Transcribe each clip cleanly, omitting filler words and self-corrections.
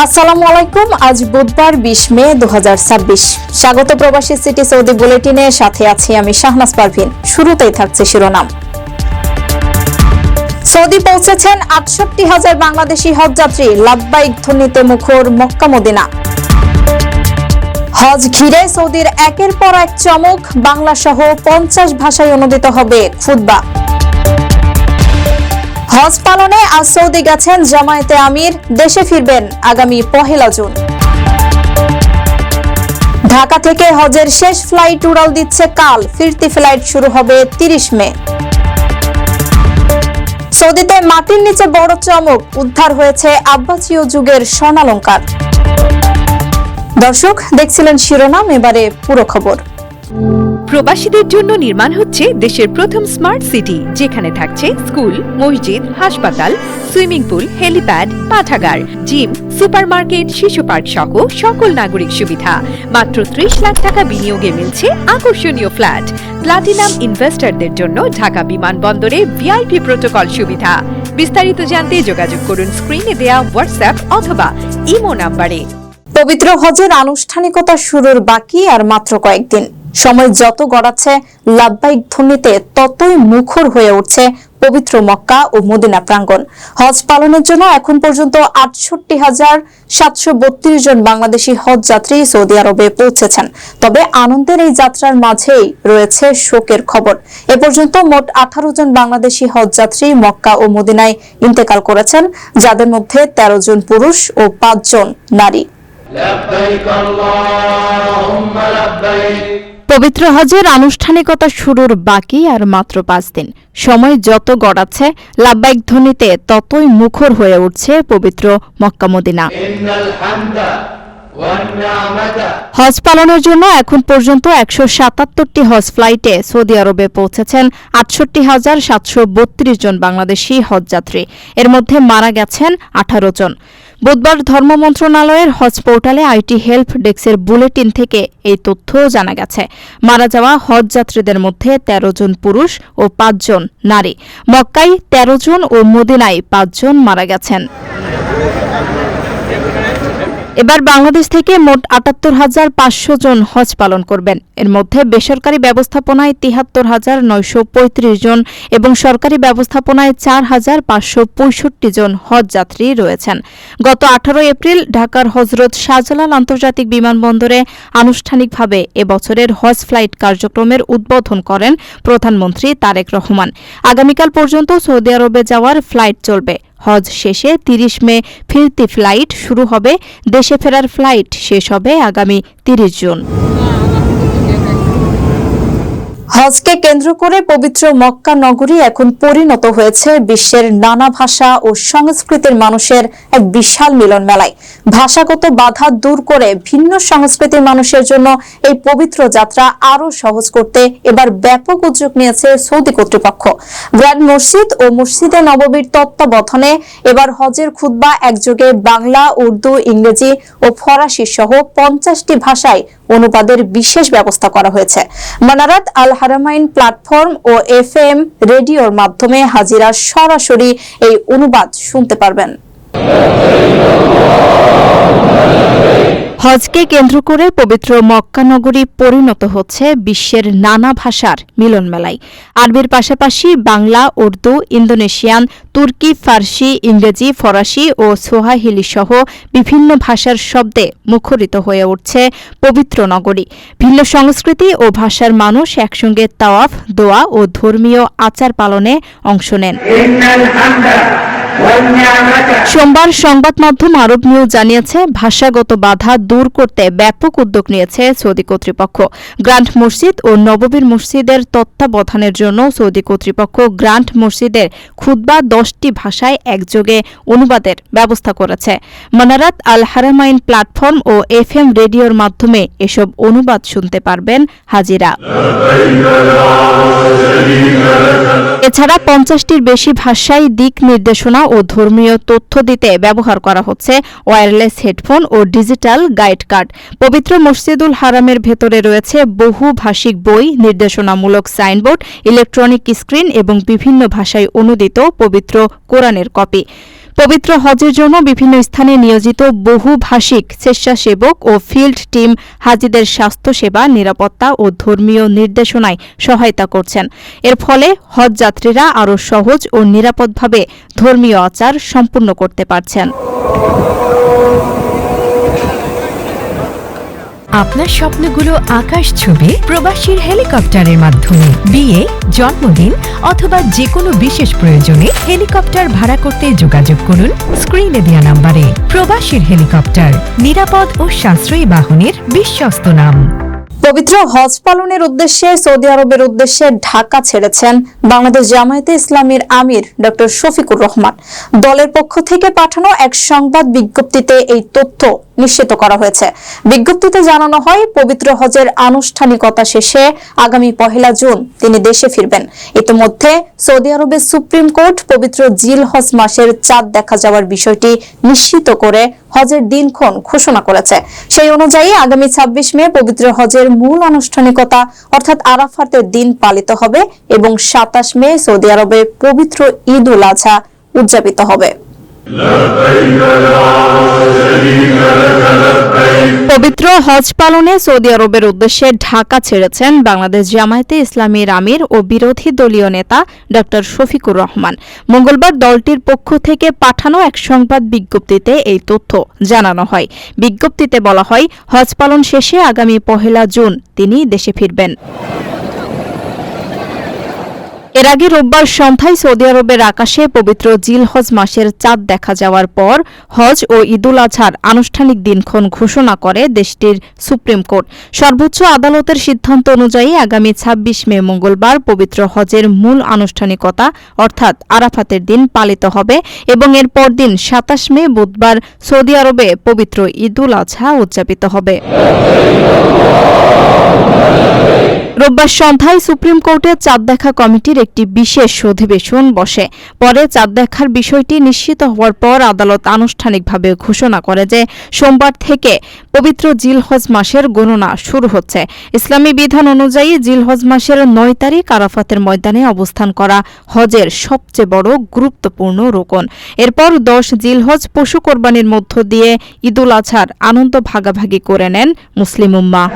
আসসালামু আলাইকুম। আজ বুধবার 20 মে 2026। স্বাগত প্রবাসী সিটি সৌদি বুলেটিনে, সাথে আছি আমি শাহনাজ পারভিন। শুরুতেই থাকছে শিরোনাম। সৌদি পৌঁছেছেন ৬৮,০০০ বাংলাদেশি হজযাত্রী, লাব্বাইক ধ্বনিতে মুখর মক্কা মদিনা। হজ ঘিরে সৌদির একের পর এক চমক, বাংলা সহ 50 ভাষায় অনুদিত হবে খুতবা। হজ পালনে আজ সৌদি গেছেন জামায়াতে আমির, দেশে ফিরবেন আগামী 1 জুন। ঢাকা থেকে হজের শেষ ফ্লাইট উড়াল দিচ্ছে কাল, ফিরতি ফ্লাইট শুরু হবে 30 মে। সৌদিতে মাটির নিচে বড় চমক, উদ্ধার হয়েছে আব্বাসীয় যুগের স্বর্ণালংকার। দর্শক, দেখছিলেন শিরোনাম, এবারে পুরো খবর। প্রবাসীদের জন্য নির্মাণ হচ্ছে দেশের প্রথম স্মার্ট সিটি, যেখানে থাকছে স্কুল, মসজিদ, হাসপাতাল, সুইমিং পুল, হেলিপ্যাড, পাঠাগার, জিম, সুপারমার্কেট, শিশু পার্ক সহ সকল নাগরিক সুবিধা। মাত্র 30 লাখ টাকা বিনিয়োগে মিলছে আকর্ষণীয় ফ্ল্যাট। প্লাটিনাম ইনভেস্টরদের জন্য ঢাকা বিমানবন্দরে ভিআইপি প্রোটোকল সুবিধা। বিস্তারিত জানতে যোগাযোগ করুন স্ক্রিনে দেয়া হোয়াটসঅ্যাপ অথবা ইমো নাম্বারে। পবিত্র হজের আনুষ্ঠানিকতা শুরুর বাকি আর মাত্র কয়েকদিন। সময় যত গড়াচ্ছে, লাব্বাইক ধ্বনিতে ততই মুখর হয়ে উঠছে পবিত্র মক্কা ও মদিনা প্রাঙ্গণ। হজ পালনের জন্য এখন পর্যন্ত ৬৮,৭৩২ জন বাংলাদেশি হজ যাত্রী সৌদি আরবে পৌঁছেছেন। তবে আনন্দের এই যাত্রার মাঝেই রয়েছে শোকের খবর। এ পর্যন্ত মোট 18 জন বাংলাদেশি হজ যাত্রী মক্কা ও মদিনায় ইন্তেকাল করেছেন, যাদের মধ্যে 13 জন পুরুষ ও 5 জন নারী। পবিত্র হজের আনুষ্ঠানিকতা শুরুর বাকি আর মাত্র 5 দিন। সময় যত গড়াচ্ছে, লাব্বাইক ধ্বনিতে ততই মুখর হয়ে উঠছে পবিত্র মক্কা মদিনা। হজ পালনের জন্য এখন পর্যন্ত 177টি হজ ফ্লাইটে সৌদি আরবে পৌঁছেছেন 68,732 জন বাংলাদেশি হজযাত্রী। এর মধ্যে মারা গেছেন 18 জন। বুধবার ধর্ম মন্ত্রণালয়ের হজ পোর্টালে আইটি হেল্প ডেস্কের বুলেটিন থেকে এই তথ্য জানা গেছে। মারা যাওয়া হজযাত্রীদের মধ্যে 13 জন পুরুষ ও 5 জন নারী। মক্কায় 13 জন ও মদিনায় 5 জন মারা গেছেন। এবার বাংলাদেশ থেকে মোট ৭৮,৫০০ জন হজ পালন করবেন। এর মধ্যে বেসরকারি ব্যবস্থাপনায় ৭৩,৯৩৫ জন এবং সরকারি ব্যবস্থাপনায় ৪,৫৬৫ জন হজযাত্রী রয়েছেন। গত 18 এপ্রিল ঢাকার হজরত শাহজালাল আন্তর্জাতিক বিমানবন্দরে আনুষ্ঠানিকভাবে এবছরের হজ ফ্লাইট কার্যক্রমের উদ্বোধন করেন প্রধানমন্ত্রী তারেক রহমান। আগামীকাল পর্যন্ত সৌদি আরবে যাওয়ার ফ্লাইট চলবে। হজ শেষে 30 মে ফিরতি ফ্লাইট শুরু হবে। দেশে ফেরার ফ্লাইট শেষ হবে আগামী 30 জুন। হজকে কেন্দ্র করে পবিত্র মক্কা নগরী এখন পরিণত হয়েছে বিশ্বের নানা ভাষা ও সংস্কৃতির মানুষের এক বিশাল মিলন মেলায়। ভাষাগত বাধা দূর করে ভিন্ন সংস্কৃতির মানুষের জন্য এই পবিত্র যাত্রা আরও সহজ করতে এবার ব্যাপক উদ্যোগ নিয়েছে সৌদি কর্তৃপক্ষ। গ্র্যান্ড মসজিদ ও মসজিদে নববীর তত্ত্বাবধানে এবার হজের খুতবা একযোগে বাংলা, উর্দু, ইংরেজি ও ফরাসি সহ 50টি ভাষায় অনুবাদের বিশেষ ব্যবস্থা করা হয়েছে। মানারাত আল হারামাইন প্ল্যাটফর্ম ও FM রেডিওর মাধ্যমে হাজিরা সরাসরি এই অনুবাদ শুনতে পারবেন। হজকে কেন্দ্র করে পবিত্র মক্কা নগরী পরিণত হচ্ছে বিশ্বের নানা ভাষার মিলন মেলায়। আরবির পাশাপাশি বাংলা, উর্দু, ইন্দোনেশিয়ান, তুর্কি, ফার্সি, ইংরেজি, ফরাসি ও সোয়াহিলি সহ বিভিন্ন ভাষার শব্দে মুখরিত হয়ে উঠছে পবিত্র নগরী। ভিন্ন সংস্কৃতি ও ভাষার মানুষ একসঙ্গে তাওয়াফ, দোয়া ও ধর্মীয় আচার পালনে অংশ নেন। সোমবার সংবাদ মাধ্যম আরব নিউজ জানিয়েছে, ভাষাগত বাধা দূর করতে ব্যাপক উদ্যোগ নিয়েছে সৌদি কর্তৃপক্ষ। গ্র্যান্ড মসজিদ ও নববীর মসজিদের তত্ত্বাবধানের জন্য সৌদি কর্তৃপক্ষ গ্র্যান্ড মসজিদের খুতবা 10টি ভাষায় একযোগে অনুবাদের ব্যবস্থা করেছে। মানারাত আল হারামাইন প্ল্যাটফর্ম ও FM রেডিওর মাধ্যমে এসব অনুবাদ শুনতে পারবেন হাজিরা। এছাড়া 50টির বেশি ভাষায় দিক নির্দেশনা ও ধর্মীয় তথ্য দিতে ব্যবহার করা হচ্ছে ওয়্যারলেস হেডফোন ও ডিজিটাল গাইড কার্ড। পবিত্র মসজিদুল হারামের ভেতরে রয়েছে বহু ভাষিক বই, নির্দেশনামূলক সাইনবোর্ড, ইলেকট্রনিক স্ক্রিন এবং বিভিন্ন ভাষায় অনুদিত পবিত্র কোরআনের কপি। পবিত্র হজের জন্য বিভিন্ন স্থানে নিয়োজিত বহু ভাষিক স্বেচ্ছাসেবক ও ফিল্ড টিম হাজিদের স্বাস্থ্যসেবা, নিরাপত্তা ও ধর্মীয় নির্দেশনায় সহায়তা করছেন। এর ফলে হজ যাত্রীরা আরও সহজ ও নিরাপদভাবে ধর্মীয় আচার সম্পূর্ণ করতে পারছেন। আপনার স্বপ্নগুলো আকাশ ছুবে প্রবাসীর হেলিকপ্টারের মাধ্যমে। বিয়ে, জন্মদিন অথবা যে কোনো বিশেষ প্রয়োজনে হেলিকপ্টার ভাড়া করতে যোগাযোগ করুন স্ক্রিনে দেওয়া নাম্বারে। প্রবাসীর হেলিকপ্টার, নিরাপদ ও সাশ্রয়ী বাহনের বিশ্বস্ত নাম। পবিত্র হজ পালনের উদ্দেশ্যে সৌদি আরবের উদ্দেশ্যে ঢাকা ছেড়েছেন বাংলাদেশ জামায়াতে ইসলামীর আমির ডক্টর শফিকুর রহমান। দলের পক্ষ থেকে পাঠানো এক সংবাদ বিজ্ঞপ্তিতে এই তথ্য নিশ্চিত করা হয়েছে। বিজ্ঞপ্তিতে জানানো হয়, পবিত্র হজের আনুষ্ঠানিকতা শেষে আগামী 1 জুন তিনি দেশে ফিরবেন। ইতিমধ্যে সৌদি আরবের সুপ্রিম কোর্ট পবিত্র জিল হজ মাসের চাঁদ দেখা যাওয়ার বিষয়টি নিশ্চিত করে হজের দিনক্ষণ ঘোষণা করেছে। সেই অনুযায়ী আগামী 26 মে পবিত্র হজের মূল আনুষ্ঠানিকতা অর্থাৎ আরাফাতের দিন পালিত হবে এবং 27 মে সৌদি আরবে পবিত্র ঈদ উল আজহা উদযাপিত হবে। পবিত্র হজ পালনে সৌদি আরবের উদ্দেশ্যে ঢাকা ছেড়েছেন বাংলাদেশ জামায়াতে ইসলামীর আমির ও বিরোধী দলীয় নেতা ডক্টর শফিকুর রহমান। মঙ্গলবার দলটির পক্ষ থেকে পাঠানো এক সংবাদ বিজ্ঞপ্তিতে এই তথ্য জানানো হয়। বিজ্ঞপ্তিতে বলা হয়, হজ পালন শেষে আগামী 1 জুন তিনি দেশে ফিরবেন। এর আগে রোববার সন্ধ্যায় সৌদি আরবের আকাশে পবিত্র জিল হজ মাসের চাঁদ দেখা যাওয়ার পর হজ ও ঈদুল আজহার আনুষ্ঠানিক দিনক্ষণ ঘোষণা করে দেশটির সুপ্রিম কোর্ট। সর্বোচ্চ আদালতের সিদ্ধান্ত অনুযায়ী আগামী 26 মে মঙ্গলবার পবিত্র হজের মূল আনুষ্ঠানিকতা অর্থাৎ আরাফাতের দিন পালিত হবে এবং এর পরদিন 27 মে বুধবার সৌদি আরবে পবিত্র ঈদুল আজহা উদযাপিত হবে। রোববার সন্ধ্যায় সুপ্রিম কোর্টে চাঁদ দেখা কমিটির একটি বিশেষ অধিবেশন বসে। পরে চাঁদ দেখার বিষয়টি নিশ্চিত হওয়ার পর আদালত আনুষ্ঠানিকভাবে ঘোষণা করে যে সোমবার থেকে পবিত্র জিলহজ মাসের গণনা শুরু হচ্ছে। ইসলামী বিধান অনুযায়ী জিলহজ মাসের 9 তারিখ আরাফাতের ময়দানে অবস্থান করা হজের সবচেয়ে বড় গুরুত্বপূর্ণ রোকন। এরপর 10 জিলহজ পশু কোরবানির মধ্য দিয়ে ঈদুল আজহার আনন্দ ভাগাভাগি করে নেন মুসলিম উম্মাহ।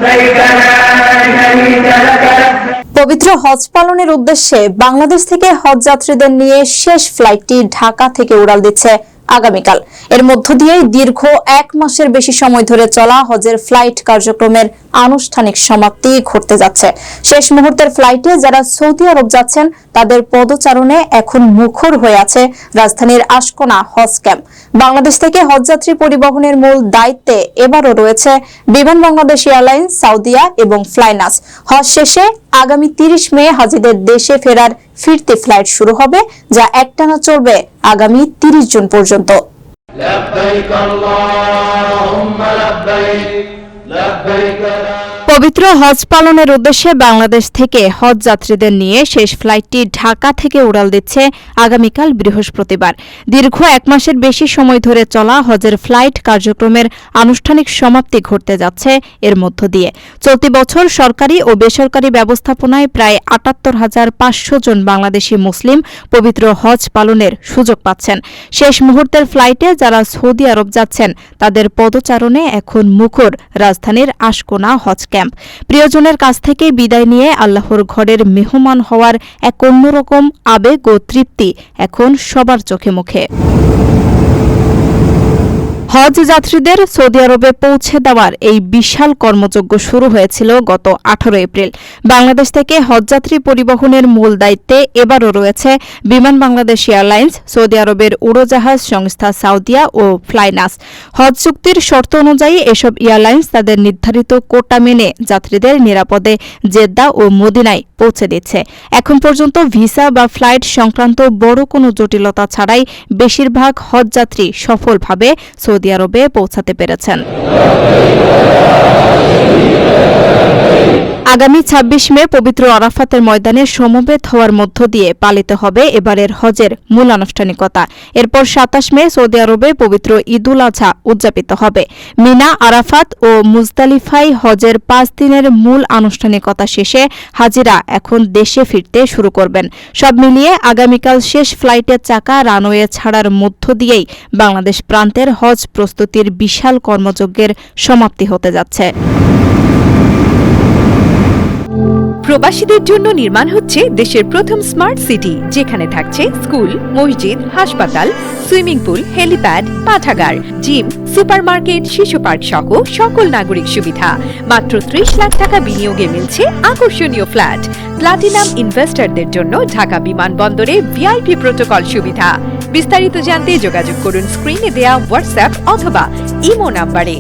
পবিত্র হজ পালনের উদ্দেশ্যে বাংলাদেশ থেকে হজ যাত্রীদের নিয়ে শেষ ফ্লাইটটি ঢাকা থেকে উড়াল দিচ্ছে আগামীকাল। এর মধ্য দিয়েই দীর্ঘ 1 মাসের বেশি সময় ধরে চলা হজের ফ্লাইট কার্যক্রমের আনুষ্ঠানিক সমাপ্তি ঘটতে যাচ্ছে। শেষ মুহূর্তের ফ্লাইটে যারা সৌদি আরব যাচ্ছেন তাদের পদচারণে এখন মুখর হয়ে আছে রাজধানীর আশকোনা হজ ক্যাম্প। বাংলাদেশ থেকে হজযাত্রী পরিবহনের মূল দায়িত্বে এবারও রয়েছে বিমান বাংলাদেশ এয়ারলাইন্স, সাউদিয়া এবং ফ্লাইনাস। হজ শেষে আগামী 30 মে হাজিদের দেশে ফেরার ফিরতি ফ্লাইট শুরু হবে, যা একটানা চলবে আগামী 30 জুন পর্যন্ত। পবিত্র হজ পালনের উদ্দেশ্যে বাংলাদেশ থেকে হজ যাত্রীদের নিয়ে শেষ ফ্লাইটটি ঢাকা থেকে উড়াল দিচ্ছে আগামীকাল বৃহস্পতিবার। দীর্ঘ 1 মাসের বেশি সময় ধরে চলা হজের ফ্লাইট কার্যক্রমের আনুষ্ঠানিক সমাপ্তি ঘটতে যাচ্ছে এর মধ্য দিয়ে। চলতি বছর সরকারি ও বেসরকারি ব্যবস্থাপনায় প্রায় ৭৮,৫০০ জন বাংলাদেশি মুসলিম পবিত্র হজ পালনের সুযোগ পাচ্ছেন। শেষ মুহূর্তের ফ্লাইটে যারা সৌদি আরব যাচ্ছেন তাদের পদচারণে এখন মুখর রাজধানীর আশকোনা হজ ক্যাম্প। প্রিয়জনের কাছ থেকে বিদায় নিয়ে আল্লাহর ঘরের মেহমান হওয়ার এক অন্যরকম আবেগ ও তৃপ্তি এখন সবার চোখে মুখে। হজ যাত্রীদের সৌদি আরবে পৌঁছে দেওয়ার এই বিশাল কর্মযজ্ঞ শুরু হয়েছিল গত 18 এপ্রিল। বাংলাদেশ থেকে হজযাত্রী পরিবহনের মূল দায়িত্বে এবারও রয়েছে বিমান বাংলাদেশ এয়ারলাইন্স, সৌদি আরবের উড়োজাহাজ সংস্থা সাউদিয়া ও ফ্লাইনাস। হজ চুক্তির শর্ত অনুযায়ী এসব এয়ারলাইন্স তাদের নির্ধারিত কোটা মেনে যাত্রীদের নিরাপদে জেদ্দা ও মদিনায় পৌঁছে দিচ্ছে। এখন পর্যন্ত ভিসা বা ফ্লাইট সংক্রান্ত বড় কোনো জটিলতা ছাড়াই বেশিরভাগ হজযাত্রী সফলভাবে সৌদি আরবে পৌঁছাতে পেরেছেন। আগামী ২৬ মে পবিত্র আরাফাতের ময়দানে সমবেত হওয়ার মধ্য দিয়ে পালিত হবে এবারের হজের মূল আনুষ্ঠানিকতা। এরপর ২৭ মে সৌদি আরবে পবিত্র ঈদুল আজহা উদযাপিত হবে। মিনা, আরাফাত ও মুজদালিফায় হজের ৫ দিনের মূল আনুষ্ঠানিকতা শেষে হাজিরা এখন দেশে ফিরতে শুরু করবেন। সব মিলিয়ে আগামীকাল শেষ ফ্লাইটের চাকা রানওয়ে ছাড়ার মধ্য দিয়েই বাংলাদেশ প্রান্তের হজ প্রস্তুতির বিশাল কর্মযজ্ঞের সমাপ্তি হতে যাচ্ছে। প্রবাসীদের জন্য নির্মাণ হচ্ছে দেশের প্রথম স্মার্ট সিটি, যেখানে থাকছে স্কুল, মসজিদ, হাসপাতাল, সুইমিং পুল, হেলিপ্যাড, পাঠাগার, জিম, সুপারমার্কেট, শিশু পার্ক সহ সকল নাগরিক সুবিধা। মাত্র ৩০ লাখ টাকা বিনিয়োগে মিলছে আকর্ষণীয় ফ্ল্যাট। প্লাটিনাম ইনভেস্টরদের জন্য ঢাকা বিমানবন্দরে ভিআইপি প্রোটোকল সুবিধা। বিস্তারিত জানতে যোগাযোগ করুন স্ক্রিনে দেয়া হোয়াটসঅ্যাপ অথবা ইমো নাম্বারে।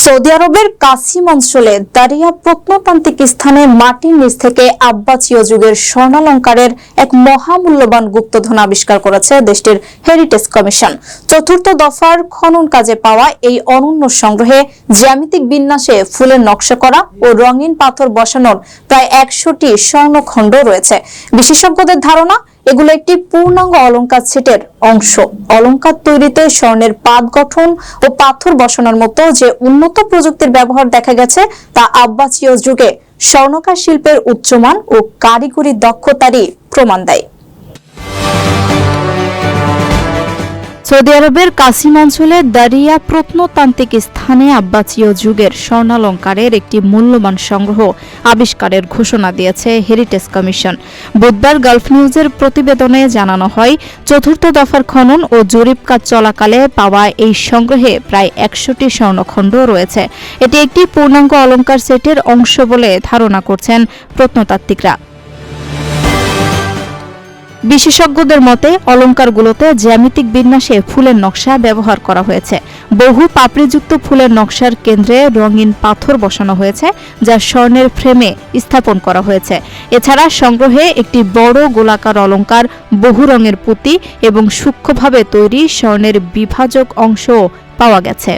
সৌদি আরবের কাসিম অঞ্চলে দারিয়া প্রত্নতান্ত্রিক স্থানে মাটির নিচ থেকে আব্বাসীয় যুগের স্বর্ণালঙ্কারের এক মহামূল্যবান গুপ্তধন আবিষ্কার করেছে দেশটির হেরিটেজ কমিশন। চতুর্থ দফার খনন কাজে পাওয়া এই অনন্য সংগ্রহে জ্যামিতিক বিন্যাসে ফুলের নকশা করা ও রঙিন পাথর বসানোর প্রায় ১০০টি স্বর্ণখণ্ড রয়েছে। বিশেষজ্ঞদের ধারণা, এগুলো একটি পূর্ণাঙ্গ অলংকার সেটের অংশ। অলংকার তৈরিতে স্বর্ণের পাত গঠন ও পাথর বসানোর মতো যে উন্নত প্রযুক্তির ব্যবহার দেখা গেছে তা আব্বাসীয় যুগে স্বর্ণকার শিল্পের উচ্চমান ও কারিগরি দক্ষতারই প্রমাণ দেয়। সৌদি আরবের কাসিম অঞ্চলে দারিয়া প্রত্নতান্ত্রিক স্থানে আব্বাসীয় যুগের স্বর্ণালঙ্কারের একটি মূল্যবান সংগ্রহ আবিষ্কারের ঘোষণা দিয়েছে হেরিটেজ কমিশন। বুধবার গালফ নিউজের প্রতিবেদনে জানানো হয়, চতুর্থ দফার খনন ও জরিপ কাজ চলাকালে পাওয়া এই সংগ্রহে প্রায় ১০০টি স্বর্ণখণ্ড রয়েছে। এটি একটি পূর্ণাঙ্গ অলংকার সেটের অংশ বলে ধারণা করছেন প্রত্নতাত্ত্বিকরা। বিশেষজ্ঞদের মতে অলংকারগুলোতে জ্যামিতিক বিন্যাসে ফুলের নকশা ব্যবহার করা হয়েছে। বহু পাপড়িযুক্ত ফুলের নকশার কেন্দ্রে রঙিন পাথর বসানো হয়েছে, যা স্বর্ণের ফ্রেমে স্থাপন করা হয়েছে। এছাড়া সংগ্রহে একটি বড় গোলাকার অলংকার, বহু রঙের পুঁতি এবং সূক্ষ্মভাবে তৈরি স্বর্ণের বিভাজক অংশও পাওয়া গেছে।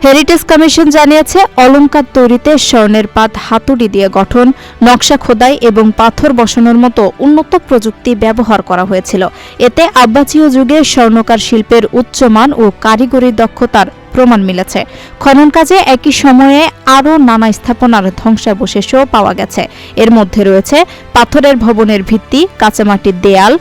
হেরিটেজ কমিশন জানিয়েছে, অলংকার তৈরিতে স্বর্ণের পাত হাতুড়ি দিয়ে গঠন, নকশা খোদাই এবং পাথর বসানোর মতো উন্নত প্রযুক্তি ব্যবহার করা হয়েছিল। এতে আব্বাসীয় যুগে স্বর্ণকার শিল্পের উচ্চমান ও কারিগরি দক্ষতার প্রমাণ মিলেছে। খনন কাজে একই সময়ে আরও নানা স্থাপনার ধ্বংসাবশেষও পাওয়া গেছে। এর মধ্যে রয়েছে পাথরের ভবনের ভিত্তি, কাঁচামাটির দেয়াল,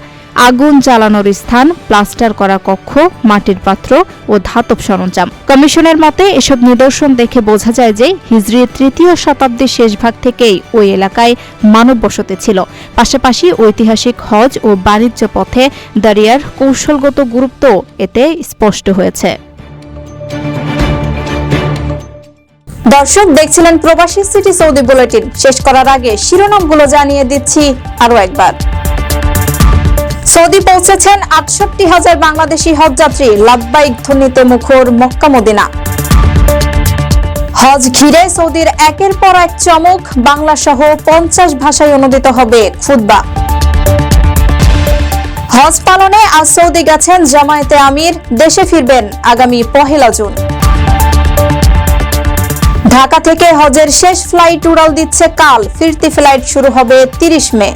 আগুন জ্বালানোর স্থান, প্লাস্টার করা কক্ষ, মাটির পাত্র ও ধাতব সরঞ্জাম। কমিশনের মতে এসব নিদর্শন দেখে বোঝা যায় যে হিজরি ৩য় শতাব্দীর শেষভাগ থেকেই ওই এলাকায় মানব বসতি ছিল। পাশাপাশি ঐতিহাসিক হজ ও বাণিজ্য পথে দারিয়ার কৌশলগত গুরুত্ব এতে স্পষ্ট হয়েছে। দর্শক দেখছিলেন প্রবাসী সিটি সৌদি বুলেটিন। শেষ করার আগে শিরোনামগুলো জানিয়ে দিচ্ছি আরো একবার। সৌদি পৌঁছেছেন ৬৮,০০০ বাংলাদেশি হজযাত্রী, লাব্বাইক ধ্বনিতে মুখর মক্কা মদিনা। হজ ঘিরে সৌদির একের পর এক চমক, বাংলা সহ ৫০ ভাষায় অনুদিত হবে খুতবা। হজ পালনে আজ সৌদি গেছেন জামায়াতে আমির, দেশে ফিরবেন আগামী ১ জুন। ঢাকা থেকে হজের শেষ ফ্লাইট উড়াল দিচ্ছে কাল, ফিরতি ফ্লাইট শুরু হবে ৩০ মে।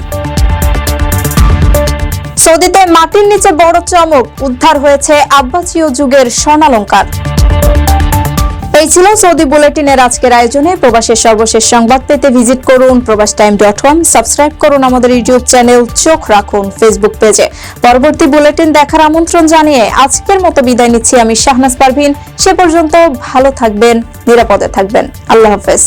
সৌদিতে মাটির নিচে বড় চমক, উদ্ধার হয়েছে আব্বাসীয় যুগের স্বর্ণালঙ্কার। এই ছিল সৌদি বুলেটিনের আজকের আয়োজনে। প্রবাসের সর্বশেষ সংবাদ পেতে ভিজিট করুন probastimes.com, সাবস্ক্রাইব করুন আমাদের ইউটিউব চ্যানেল, চোখ রাখুন ফেসবুক পেজে। পরবর্তী বুলেটিন দেখার আমন্ত্রণ জানিয়ে আজকের মতো বিদায় নিচ্ছি আমি শাহনাজ পারভিন। সে পর্যন্ত ভালো থাকবেন, নিরাপদে থাকবেন। আল্লাহ হাফেজ।